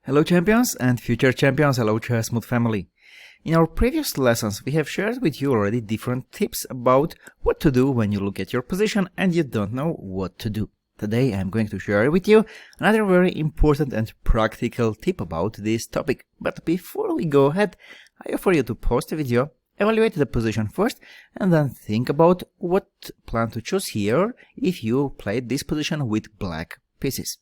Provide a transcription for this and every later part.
Hello champions and future champions, hello Chessmood family. In our previous lessons we have shared with you already different tips about what to do when you look at your position and you don't know what to do. Today I am going to share with you another very important and practical tip about this topic. But before we go ahead, I offer you to pause the video, evaluate the position first and then think about what plan to choose here if you played this position with black pieces.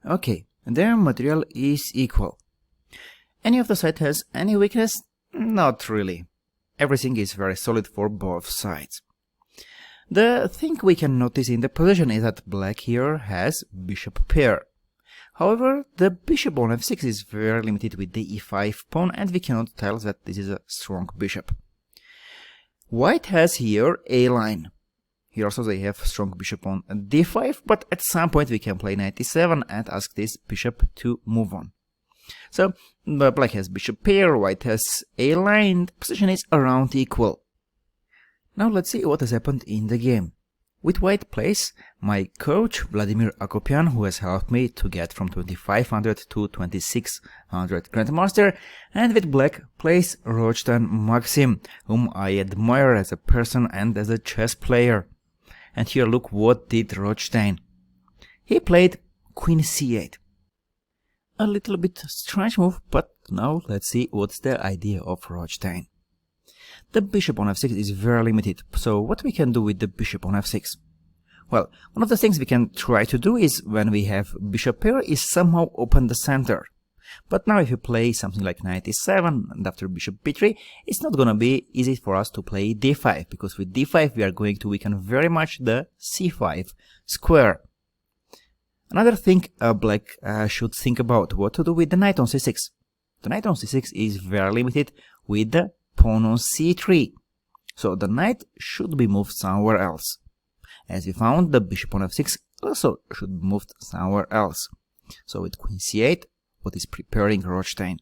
Okay, their material is equal. Any of the side has any weakness? Not really. Everything is very solid for both sides. The thing we can notice in the position is that black here has bishop pair. However, the bishop on f6 is very limited with the e5 pawn and we cannot tell that this is a strong bishop. White has here a line. Here also they have strong bishop on d5, but at some point we can play knight e7 and ask this bishop to move on. So black has bishop pair, white has a line, the position is around equal. Now let's see what has happened in the game. With white plays my coach Vladimir Akopian, who has helped me to get from 2500 to 2600 Grandmaster, and with black plays Rochtan Maxim, whom I admire as a person and as a chess player. And here look what did Rochtan. He played queen c8. A little bit strange move, but now let's see what's the idea of Rochtan. The bishop on f6 is very limited, so what we can do with the bishop on f6? Well, one of the things we can try to do is, when we have bishop pair, is somehow open the center. But now if you play something like knight e7 and after bishop b3, it's not gonna be easy for us to play d5, because with d5 we are going to weaken very much the c5 square. Another thing black should think about, what to do with the knight on c6. The knight on c6 is very limited with the pawn on c3, so the knight should be moved somewhere else. As we found, the bishop on f6 also should be moved somewhere else. So with queen c8, what is preparing Rochtan.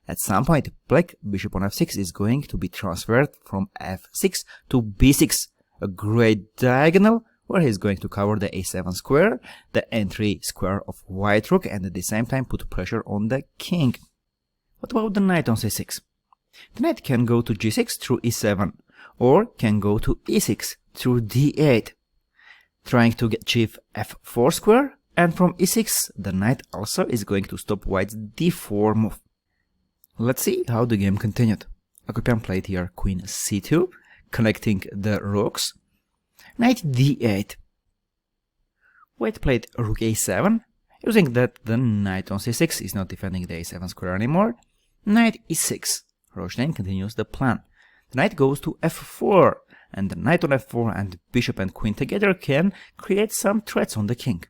At some point, black bishop on f6 is going to be transferred from f6 to b6, a great diagonal where he is going to cover the a7 square, the entry square of white rook, and at the same time put pressure on the king. What about the knight on c6? The knight can go to g6 through e7, or can go to e6 through d8, trying to achieve f4 square, and from e6 the knight also is going to stop white's d4 move. Let's see how the game continued. Akopian played here queen c2, connecting the rooks. Knight d8. White played rook a7, using that the knight on c6 is not defending the a7 square anymore. Knight e6. Rochtan continues the plan. The knight goes to f4, and the knight on f4 and bishop and queen together can create some threats on the king.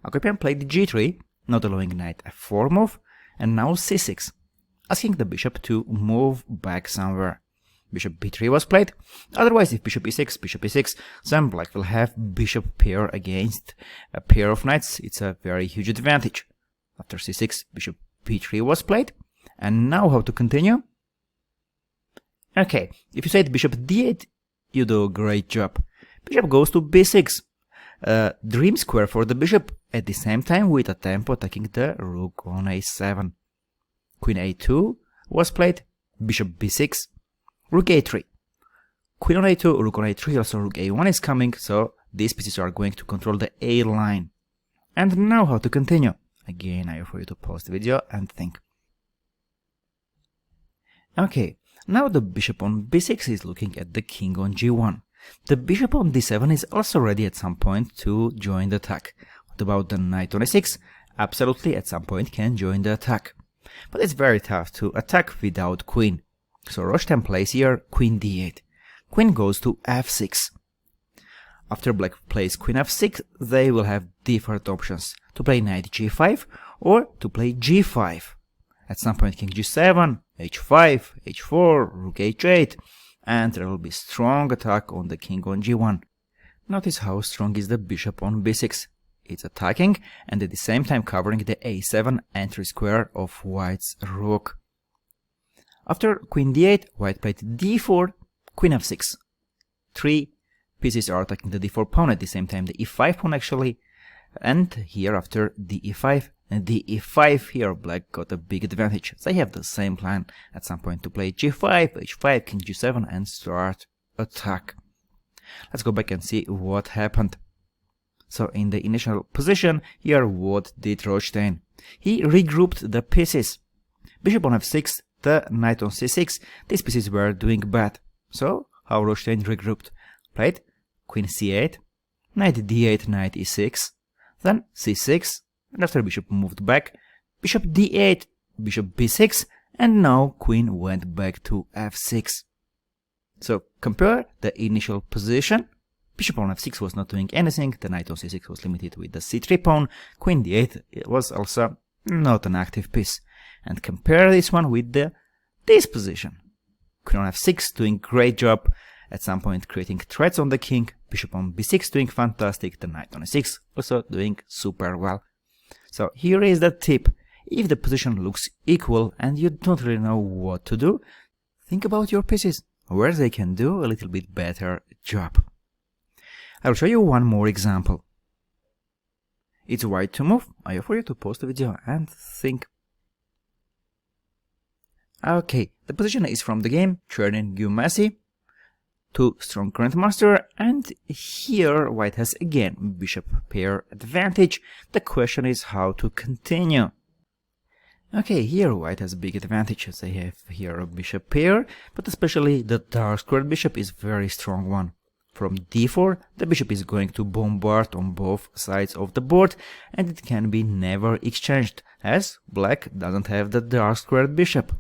Akopian played g3, not allowing knight f4 move, and now c6, asking the bishop to move back somewhere. Bishop b3 was played. Otherwise, if bishop e6, then black will have bishop pair against a pair of knights. It's a very huge advantage. After c6, bishop b3 was played. And now how to continue? Okay, if you said bishop d8, you do a great job. Bishop goes to b6. Dream square for the bishop, at the same time with a tempo attacking the rook on a7. Queen a2 was played, bishop b6, rook a3. Queen on a2, rook on a3, also rook a1 is coming, so these pieces are going to control the a line. And now how to continue? Again, I offer you to pause the video and think. Okay, now the bishop on b6 is looking at the king on g1. The bishop on d7 is also ready at some point to join the attack. What about the knight on a6? Absolutely, at some point can join the attack. But it's very tough to attack without queen. So Rochtan plays here queen d8. Queen goes to f6. After black plays queen f6, they will have different options. To play knight g5 or to play g5. At some point king g7, h5, h4, rook h8. And there will be strong attack on the king on g1. Notice how strong is the bishop on b6. It's attacking and at the same time covering the a7 entry square of white's rook. After queen d8, white played d4, queen f6. 3 pieces are attacking the d4 pawn, at the same time the e5 pawn actually, and here after the e5, e5. Here black got a big advantage. They have the same plan at some point to play g5, h5, king g7 and start attack. Let's go back and see what happened. So in the initial position, here what did Rothstein? He regrouped the pieces. Bishop on f6, the knight on c6, these pieces were doing bad. So how Rothstein regrouped? Played queen c8, knight d8, knight e6, then c6, and after bishop moved back, bishop d8, bishop b6, and now queen went back to f6. So compare the initial position. Bishop on f6 was not doing anything, the knight on c6 was limited with the c3 pawn, queen d8 was also not an active piece. And compare this one with this position. Queen on f6 doing great job, at some point creating threats on the king, bishop on b6 doing fantastic, the knight on e6 also doing super well. So here is the tip. If the position looks equal and you don't really know what to do, think about your pieces, where they can do a little bit better job. I'll show you one more example. It's white to move. I offer you to pause the video and think. Okay, the position is from the game, Chernin Gumasi, 2 strong Grandmaster, and here white has again bishop pair advantage. The question is how to continue. Okay, here white has big advantages. They have here a bishop pair, but especially the dark squared bishop is very strong one. From d4, the bishop is going to bombard on both sides of the board, and it can be never exchanged, as black doesn't have the dark squared bishop.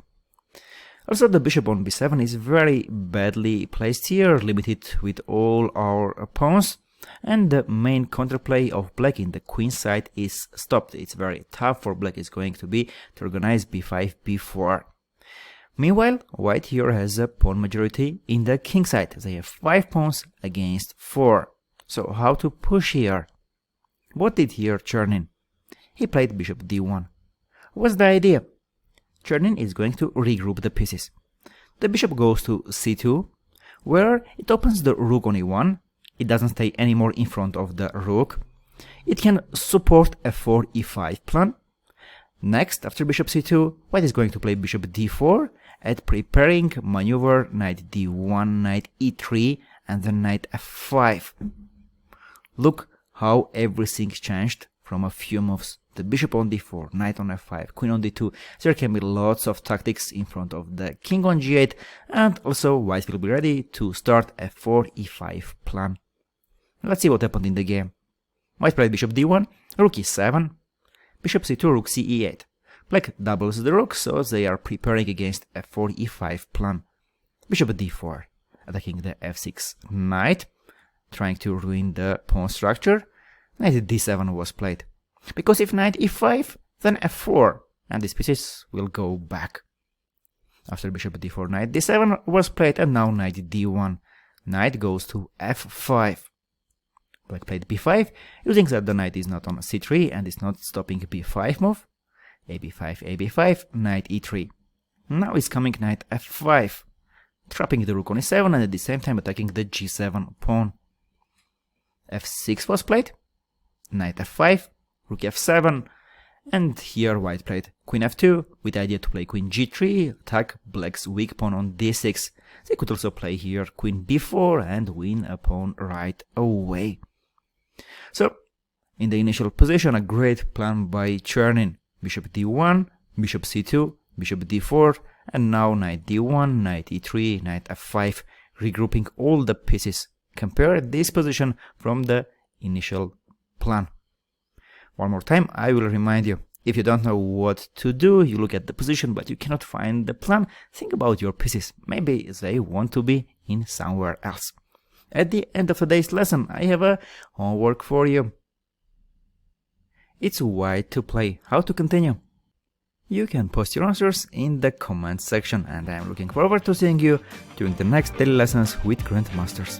Also, the bishop on b7 is very badly placed here, limited with all our pawns, and the main counterplay of black in the queen side is stopped. It's very tough for black is going to be to organize b5, b4. Meanwhile, white here has a pawn majority in the king side. They have 5 pawns against 4. So how to push here? What did here Chernin? He played bishop d1. What's the idea? Chernin is going to regroup the pieces. The bishop goes to c2, where it opens the rook on e1. It doesn't stay anymore in front of the rook. It can support a 4 e5 plan. Next, after bishop c2, white is going to play bishop d4 at preparing maneuver knight d1, knight e3, and then knight f5. Look how everything changed from a few moves. The bishop on d4, knight on f5, queen on d2. There can be lots of tactics in front of the king on g8, and also white will be ready to start a 4 e5 plan. Let's see what happened in the game. White played bishop d1, rook e7, bishop c2, rook ce8. Black doubles the rook, so they are preparing against a 4 e5 plan. Bishop d4, attacking the f6 knight, trying to ruin the pawn structure. Knight d7 was played. Because if knight e5, then f4, and these pieces will go back. After bishop d4, knight d7 was played, and now knight d1. Knight goes to f5. Black played b5, using that the knight is not on c3 and is not stopping b5 move. ab5, ab5, knight e3. Now is coming knight f5, trapping the rook on e7 and at the same time attacking the g7 pawn. f6 was played, knight f5, rook f7, and here white played queen f2 with the idea to play queen g3, attack black's weak pawn on d6. They could also play here queen b4 and win a pawn right away. So, in the initial position, a great plan by Chernin. Bishop d1, bishop c2, bishop d4, and now knight d1, knight e3, knight f5, regrouping all the pieces. Compare this position from the initial plan. One more time, I will remind you, if you don't know what to do, you look at the position but you cannot find the plan, think about your pieces. Maybe they want to be in somewhere else. At the end of today's lesson, I have a homework for you. It's white to play. How to continue? You can post your answers in the comments section, and I am looking forward to seeing you during the next daily lessons with Grandmasters.